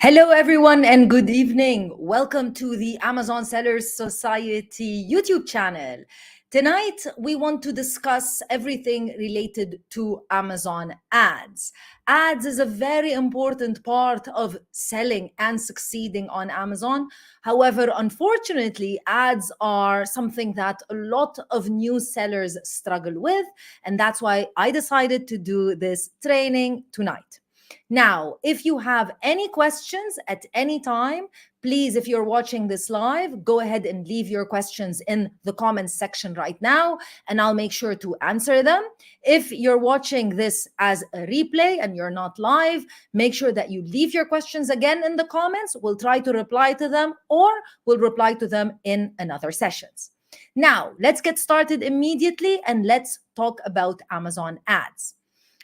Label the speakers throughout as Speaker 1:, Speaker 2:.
Speaker 1: Hello, everyone, and good evening. Welcome to the Amazon Sellers Society YouTube channel. Tonight, we want to discuss everything related to Amazon ads. Ads is a very important part of selling and succeeding on Amazon. However, unfortunately, ads are something that a lot of new sellers struggle with, and that's why I decided to do this training tonight. Now, if you have any questions at any time, please, if you're watching this live, go ahead and leave your questions in the comments section right now, and I'll make sure to answer them. If you're watching this as a replay and you're not live, make sure that you leave your questions again in the comments. We'll try to reply to them, or we'll reply to them in another sessions. Now, let's get started immediately and let's talk about Amazon ads.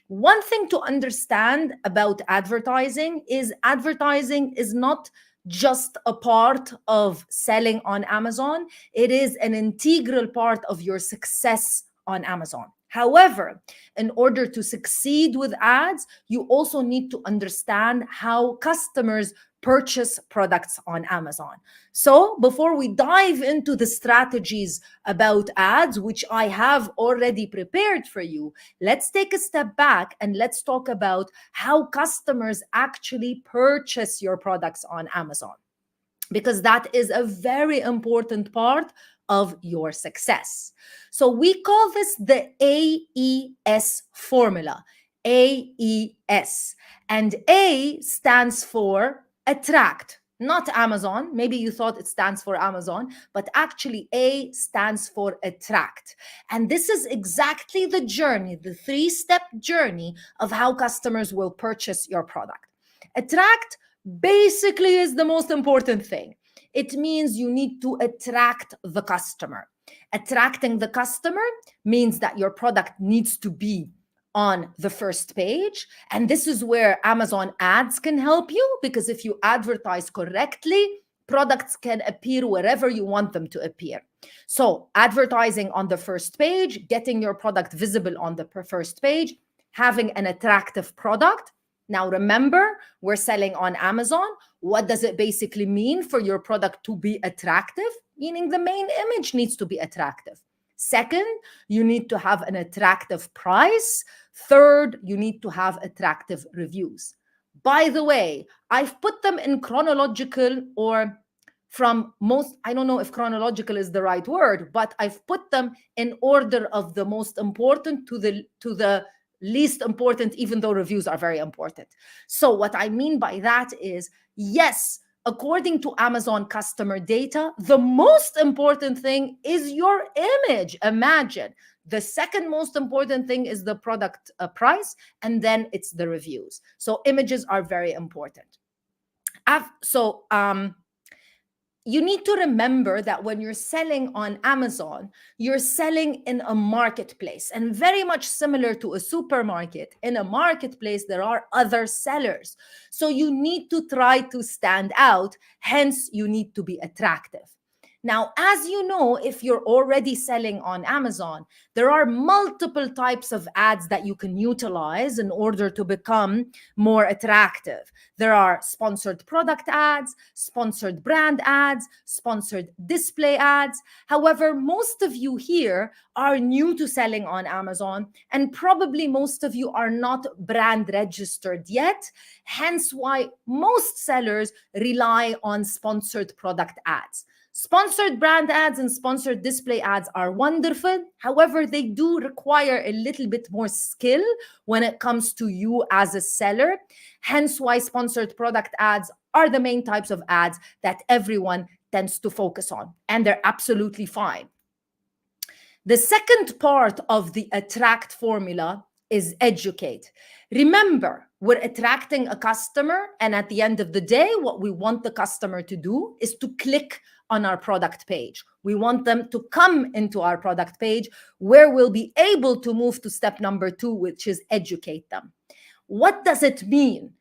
Speaker 1: One thing to understand about advertising is not just a part of selling on Amazon. It is an integral part of your success on Amazon. However, in order to succeed with ads, you also need to understand how customers purchase products on Amazon. So before we dive into the strategies about ads, which I have already prepared for you, let's take a step back and let's talk about how customers actually purchase your products on Amazon, because that is a very important part of your success. So we call this the AES formula, AES. And A stands for attract, not Amazon. Maybe you thought it stands for Amazon, but actually A stands for attract. And this is exactly the journey, the three-step journey of how customers will purchase your product. Attract basically is the most important thing. It means you need to attract the customer. Attracting the customer means that your product needs to be on the first page. And this is where Amazon ads can help you, because if you advertise correctly, products can appear wherever you want them to appear. So advertising on the first page, getting your product visible on the first page, having an attractive product. Now, remember, we're selling on Amazon. What does it basically mean for your product to be attractive? Meaning the main image needs to be attractive. Second, you need to have an attractive price. Third, you need to have attractive reviews. By the way, I've put them in chronological or from most, I don't know if chronological is the right word, but I've put them in order of the most important to the least important, even though reviews are very important. So what I mean by that is, yes, according to Amazon customer data, the most important thing is your image. Imagine. The second most important thing is the product price, and then it's the reviews. So images are very important. You need to remember that when you're selling on Amazon, you're selling in a marketplace, and very much similar to a supermarket. In a marketplace, there are other sellers. So you need to try to stand out. Hence, you need to be attractive. Now, as you know, if you're already selling on Amazon, there are multiple types of ads that you can utilize in order to become more attractive. There are sponsored product ads, sponsored brand ads, sponsored display ads. However, most of you here are new to selling on Amazon, and probably most of you are not brand registered yet. Hence why most sellers rely on sponsored product ads. Sponsored brand ads and sponsored display ads are wonderful. However, they do require a little bit more skill when it comes to you as a seller. Hence why sponsored product ads are the main types of ads that everyone tends to focus on, and they're absolutely fine. The second part of the attract formula is educate. Remember, we're attracting a customer, and at the end of the day, what we want the customer to do is to click on our product page. We want them to come into our product page, where we'll be able to move to step number 2, which is educate them. What does it mean?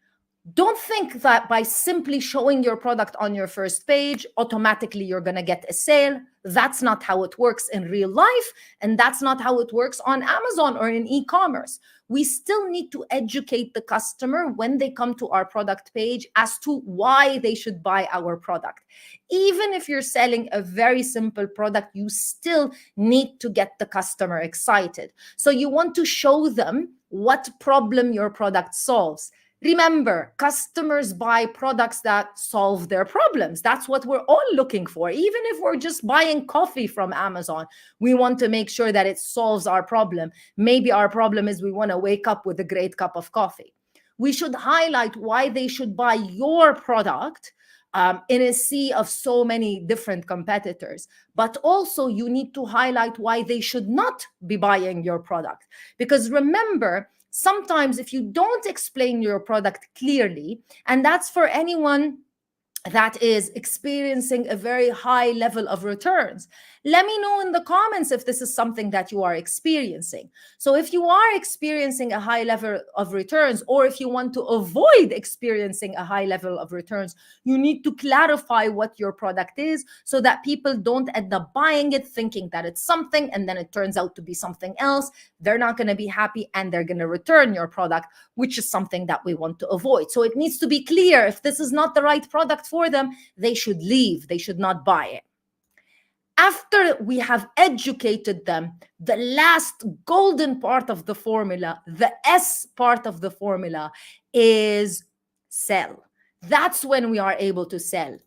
Speaker 1: Don't think that by simply showing your product on your first page, automatically you're going to get a sale. That's not how it works in real life. And that's not how it works on Amazon or in e-commerce. We still need to educate the customer when they come to our product page as to why they should buy our product. Even if you're selling a very simple product, you still need to get the customer excited. So you want to show them what problem your product solves. Remember, customers buy products that solve their problems. That's what we're all looking for. Even if we're just buying coffee from Amazon, we want to make sure that it solves our problem. Maybe our problem is we want to wake up with a great cup of coffee. We should highlight why they should buy your product in a sea of so many different competitors. But also, you need to highlight why they should not be buying your product. Because remember, sometimes if you don't explain your product clearly, and that's for anyone that is experiencing a very high level of returns, let me know in the comments if this is something that you are experiencing. So if you are experiencing a high level of returns, or if you want to avoid experiencing a high level of returns, you need to clarify what your product is so that people don't end up buying it thinking that it's something and then it turns out to be something else. They're not going to be happy and they're going to return your product, which is something that we want to avoid. So it needs to be clear. If this is not the right product for them, they should leave. They should not buy it. After we have educated them, the last golden part of the formula, the S part of the formula, is sell. That's when we are able to sell.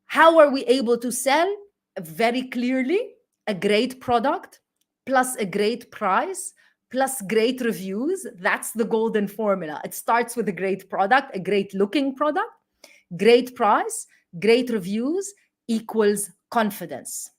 Speaker 1: How are we able to sell? Very clearly, a great product plus a great price plus great reviews. That's the golden formula. It starts with a great product, a great looking product, great price, great reviews equals confidence.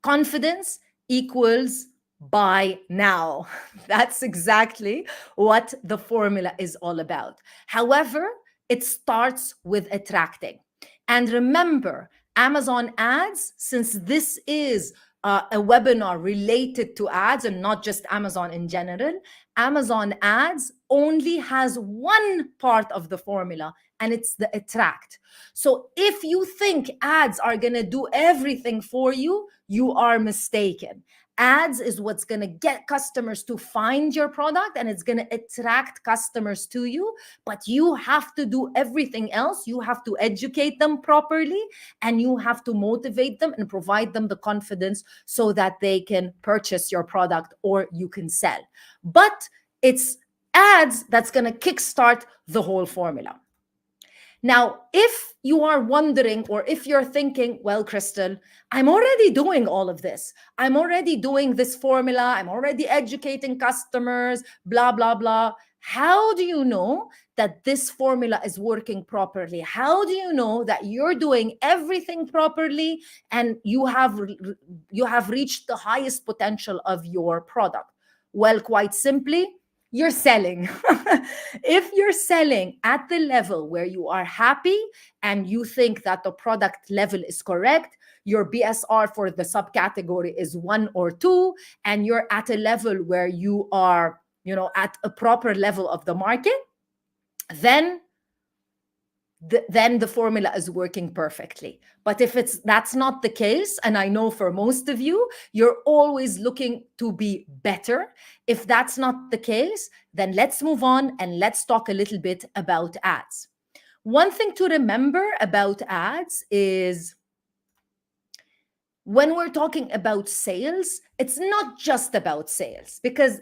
Speaker 1: Confidence equals buy now. That's exactly what the formula is all about. However, it starts with attracting. And remember, Amazon ads, since this is a webinar related to ads and not just Amazon in general, Amazon ads only has one part of the formula, and it's the attract. So if you think ads are going to do everything for you, you are mistaken. Ads is what's going to get customers to find your product, and it's going to attract customers to you. But you have to do everything else. You have to educate them properly, and you have to motivate them and provide them the confidence so that they can purchase your product or you can sell. But it's ads that's going to kickstart the whole formula. Now, if you are wondering, or if you're thinking, well, Crystal, I'm already doing all of this. I'm already doing this formula. I'm already educating customers, blah, blah, blah. How do you know that this formula is working properly? How do you know that you're doing everything properly and you have reached the highest potential of your product? Well, quite simply, you're selling. If you're selling at the level where you are happy and you think that the product level is correct, your BSR for the subcategory is 1 or 2, and you're at a level where you are, at a proper level of the market, then the formula is working perfectly. But if that's not the case, and I know for most of you, you're always looking to be better. If that's not the case, then let's move on and let's talk a little bit about ads. One thing to remember about ads is when we're talking about sales, it's not just about sales, because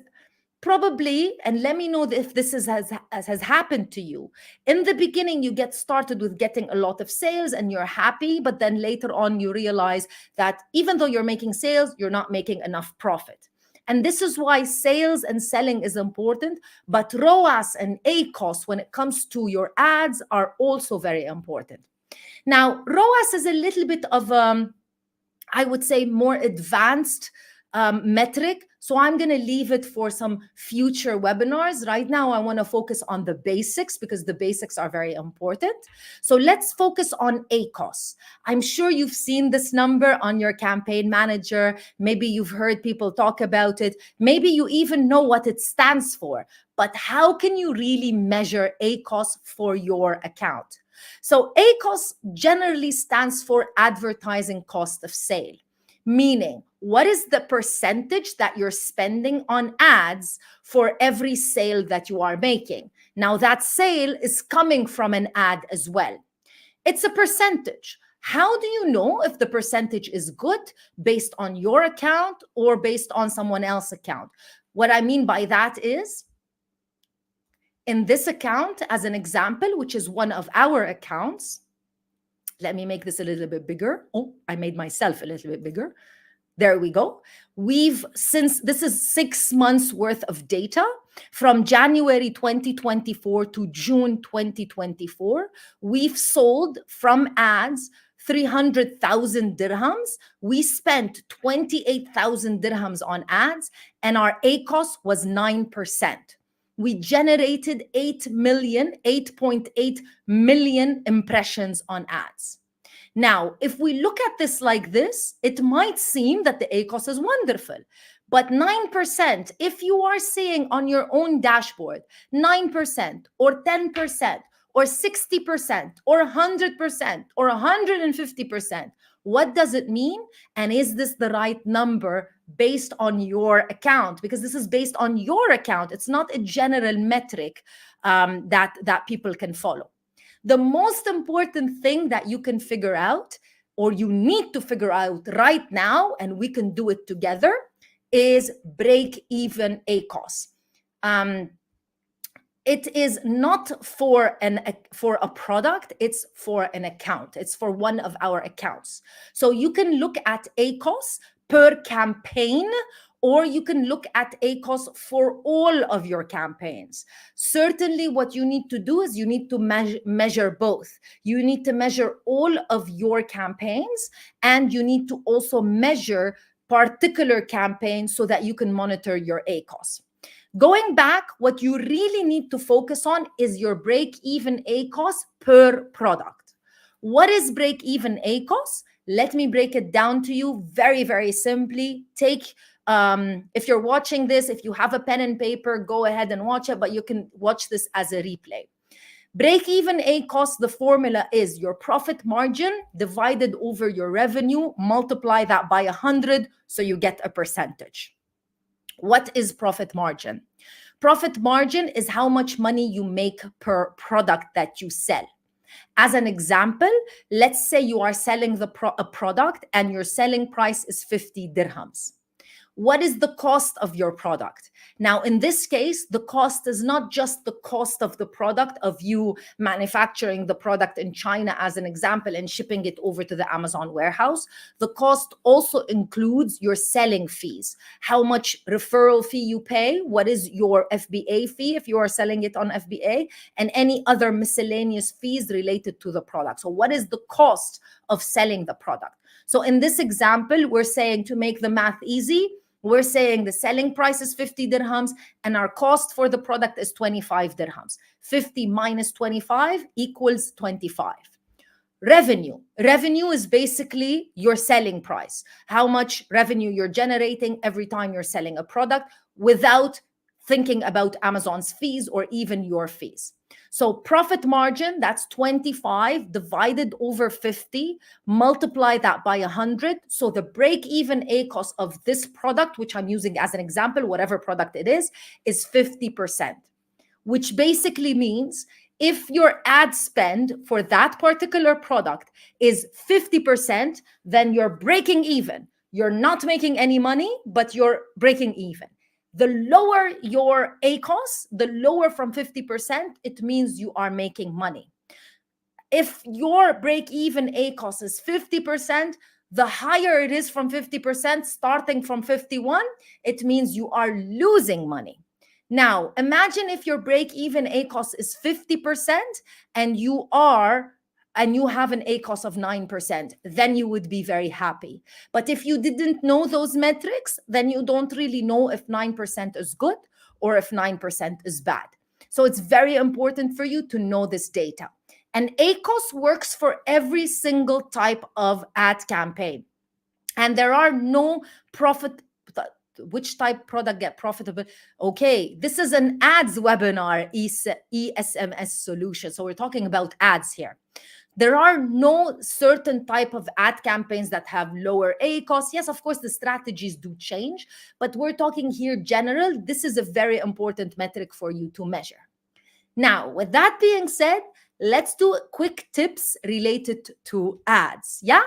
Speaker 1: probably, and let me know if this has happened to you. In the beginning, you get started with getting a lot of sales and you're happy, but then later on you realize that even though you're making sales, you're not making enough profit. And this is why sales and selling is important, but ROAS and ACost, when it comes to your ads, are also very important. Now, ROAS is a little bit of, I would say, more advanced metric. So I'm going to leave it for some future webinars. Right now, I want to focus on the basics because the basics are very important. So let's focus on ACost. I'm sure you've seen this number on your campaign manager. Maybe you've heard people talk about it. Maybe you even know what it stands for. But how can you really measure ACost for your account? So ACost generally stands for advertising cost of sale, meaning what is the percentage that you're spending on ads for every sale that you are making? Now, that sale is coming from an ad as well. It's a percentage. How do you know if the percentage is good based on your account or based on someone else's account? What I mean by that is, in this account, as an example, which is one of our accounts, let me make this a little bit bigger. Oh, I made myself a little bit bigger. There we go. Since this is 6 months worth of data, from January 2024 to June 2024, we've sold from ads 300,000 dirhams. We spent 28,000 dirhams on ads, and our ACost was 9%. We generated 8.8 million impressions on ads. Now, if we look at this like this, it might seem that the ACost is wonderful. But 9%, if you are seeing on your own dashboard, 9% or 10% or 60% or 100% or 150%, what does it mean? And is this the right number based on your account? Because this is based on your account. It's not a general metric that people can follow. The most important thing that you can figure out, or you need to figure out right now, and we can do it together, is break-even ACost. It is not for a product, it's for an account. It's for one of our accounts. So you can look at ACost per campaign, or you can look at ACost for all of your campaigns. Certainly, what you need to do is you need to measure both. You need to measure all of your campaigns, and you need to also measure particular campaigns so that you can monitor your ACost. Going back, what you really need to focus on is your break-even ACost per product. What is break-even ACost? Let me break it down to you very, very simply. If you're watching this, if you have a pen and paper, go ahead and watch it, but you can watch this as a replay. Break-even ACost, the formula is your profit margin divided over your revenue, multiply that by 100, so you get a percentage. What is profit margin? Profit margin is how much money you make per product that you sell. As an example, let's say you are selling a product and your selling price is 50 dirhams. What is the cost of your product? Now, in this case, the cost is not just the cost of the product, of you manufacturing the product in China, as an example, and shipping it over to the Amazon warehouse. The cost also includes your selling fees, how much referral fee you pay, what is your FBA fee if you are selling it on FBA, and any other miscellaneous fees related to the product. So what is the cost of selling the product? So in this example, we're saying, to make the math easy, we're saying the selling price is 50 dirhams and our cost for the product is 25 dirhams. 50 minus 25 equals 25. Revenue. Revenue is basically your selling price. How much revenue you're generating every time you're selling a product without thinking about Amazon's fees or even your fees. So profit margin, that's 25 divided over 50, multiply that by 100. So the break-even ACost of this product, which I'm using as an example, whatever product it is 50%, which basically means if your ad spend for that particular product is 50%, then you're breaking even. You're not making any money, but you're breaking even. The lower your ACost, the lower from 50%, it means you are making money. If your break-even ACost is 50%, the higher it is from 50%, starting from 51, it means you are losing money. Now, imagine if your break-even ACost is 50% and you are and you have an ACost of 9%, then you would be very happy. But if you didn't know those metrics, then you don't really know if 9% is good or if 9% is bad. So it's very important for you to know this data. And ACost works for every single type of ad campaign. And there are no profit. Which type product get profitable? Okay, this is an ads webinar, ESMS solution. So we're talking about ads here. There are no certain type of ad campaigns that have lower ACost. Yes, of course, the strategies do change, but we're talking here general. This is a very important metric for you to measure. Now, with that being said, let's do quick tips related to ads. Yeah?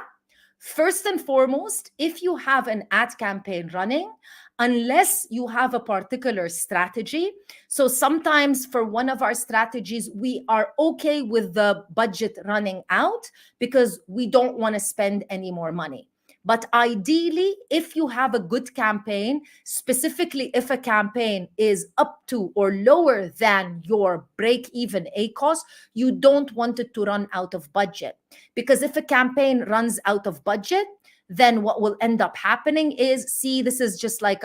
Speaker 1: First and foremost, if you have an ad campaign running, unless you have a particular strategy, so sometimes for one of our strategies, we are okay with the budget running out because we don't want to spend any more money. But ideally, if you have a good campaign, specifically if a campaign is up to or lower than your break-even ACost, you don't want it to run out of budget. Because if a campaign runs out of budget, then what will end up happening is, see, this is just like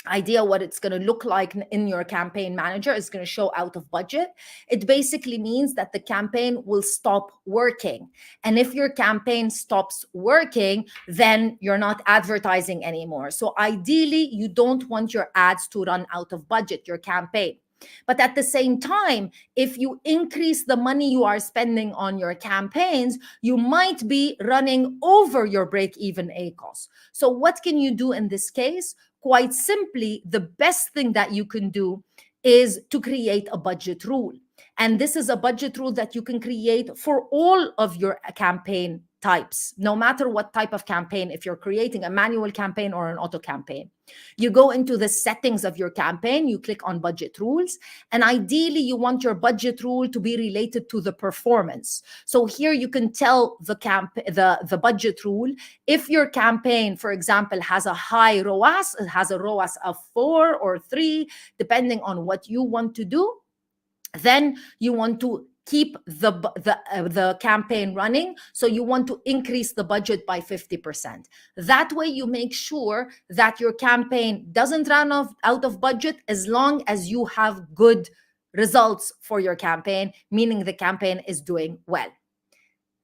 Speaker 1: idea what it's going to look like in your campaign manager is going to show out of budget. It basically means that the campaign will stop working. And if your campaign stops working, then you're not advertising anymore. So ideally, you don't want your ads to run out of budget, your campaign. But at the same time, if you increase the money you are spending on your campaigns, you might be running over your break-even ACost. So what can you do in this case? Quite simply, the best thing that you can do is to create a budget rule. And this is a budget rule that you can create for all of your campaign types, no matter what type of campaign, if you're creating a manual campaign or an auto campaign. You go into the settings of your campaign, you click on budget rules, and ideally you want your budget rule to be related to the performance. So here you can tell the budget rule, if your campaign, for example, has a high ROAS, it has a ROAS of 4 or 3, depending on what you want to do, then you want to keep the campaign running. So you want to increase the budget by 50%. That way you make sure that your campaign doesn't run out of budget as long as you have good results for your campaign, meaning the campaign is doing well.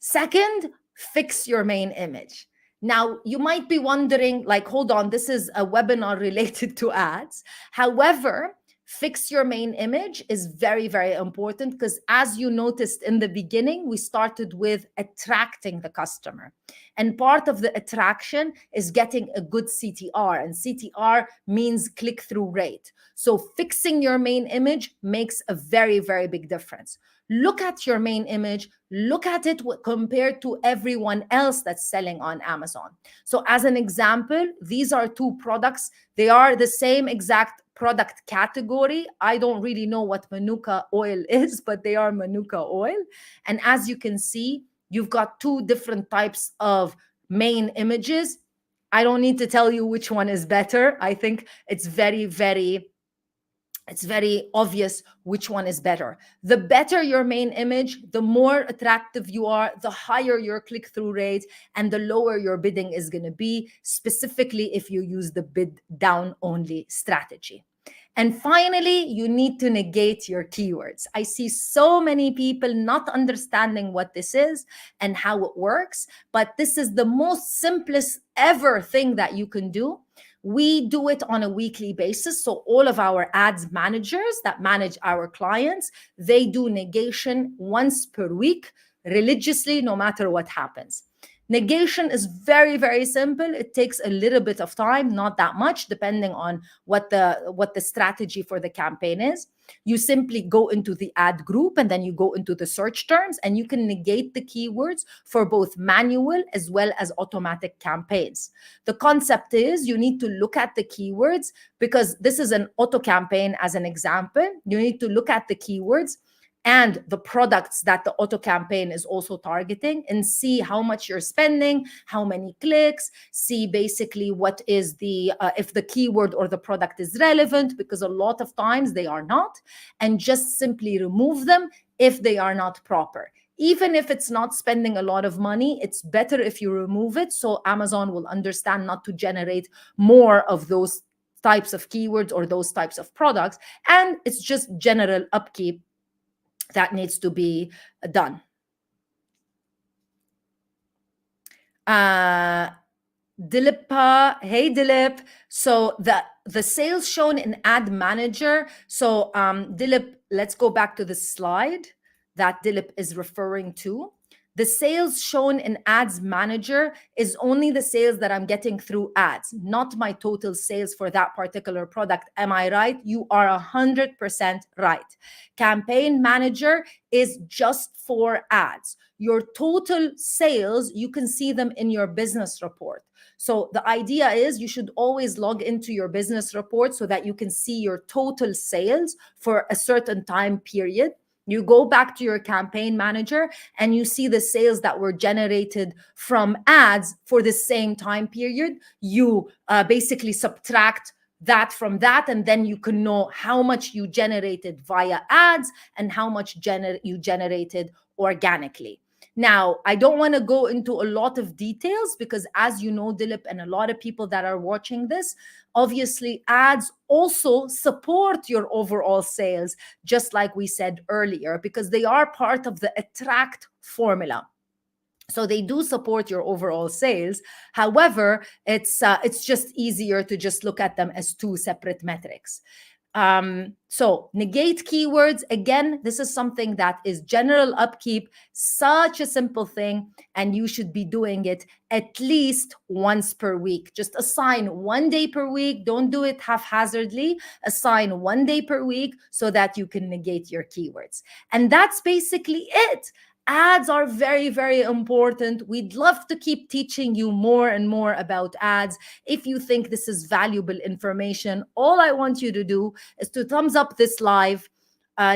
Speaker 1: Second, fix your main image. Now, you might be wondering, like, hold on, this is a webinar related to ads. However, fix your main image is very, very important because as you noticed in the beginning, we started with attracting the customer. And part of the attraction is getting a good CTR, and CTR means click-through rate. So fixing your main image makes a very, very big difference. Look at your main image, look at it compared to everyone else that's selling on Amazon. So as an example, these are two products. They are the same exact product category. I don't really know what Manuka oil is, but they are Manuka oil. And as you can see, you've got two different types of main images. I don't need to tell you which one is better. I think it's very obvious which one is better. The better your main image, the more attractive you are, the higher your click-through rate, and the lower your bidding is going to be, specifically if you use the bid down only strategy. And finally, you need to negate your keywords. I see so many people not understanding what this is and how it works, but this is the most simplest ever thing that you can do. We do it on a weekly basis. So all of our ads managers that manage our clients, they do negation once per week, religiously, no matter what happens. Negation is very, very simple. It takes a little bit of time, not that much, depending on what the strategy for the campaign is. You simply go into the ad group and then you go into the search terms and you can negate the keywords for both manual as well as automatic campaigns. The concept is you need to look at the keywords because this is an auto campaign as an example. You need to look at the keywords and the products that the auto campaign is also targeting and see how much you're spending, how many clicks, see basically what is the, if the keyword or the product is relevant, because a lot of times they are not, and just simply remove them if they are not proper. Even if it's not spending a lot of money, it's better if you remove it, so Amazon will understand not to generate more of those types of keywords or those types of products. And it's just general upkeep that needs to be done. Dilip, hey Dilip. So the sales shown in Ad Manager. So Dilip, let's go back to the slide that Dilip is referring to. The sales shown in Ads Manager is only the sales that I'm getting through ads, not my total sales for that particular product. Am I right? You are 100% right. Campaign Manager is just for ads. Your total sales, you can see them in your business report. So the idea is you should always log into your business report so that you can see your total sales for a certain time period. You go back to your campaign manager and you see the sales that were generated from ads for the same time period. You basically subtract that from that, and then you can know how much you generated via ads and how much you generated organically. Now, I don't want to go into a lot of details because, as you know, Dilip, and a lot of people that are watching this, obviously ads also support your overall sales, just like we said earlier, because they are part of the attract formula. So they do support your overall sales. However, it's just easier to just look at them as two separate metrics. So negate keywords, again, this is something that is general upkeep, such a simple thing, and you should be doing it at least once per week. Just assign 1 day per week. Don't do it haphazardly. Assign 1 day per week so that you can negate your keywords. And that's basically it. Ads are very, very important. We'd love to keep teaching you more and more about ads. If you think this is valuable information, all I want you to do is to thumbs up this live,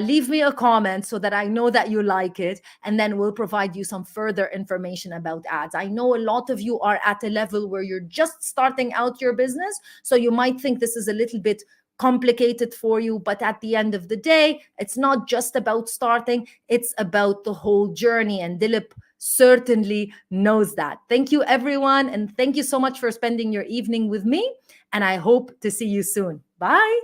Speaker 1: leave me a comment so that I know that you like it, and then we'll provide you some further information about ads. I know a lot of you are at a level where you're just starting out your business, so you might think this is a little bit complicated for you, but at the end of the day, it's not just about starting, it's about the whole journey, and Dilip certainly knows that. Thank you, everyone, and thank you so much for spending your evening with me, and I hope to see you soon. Bye.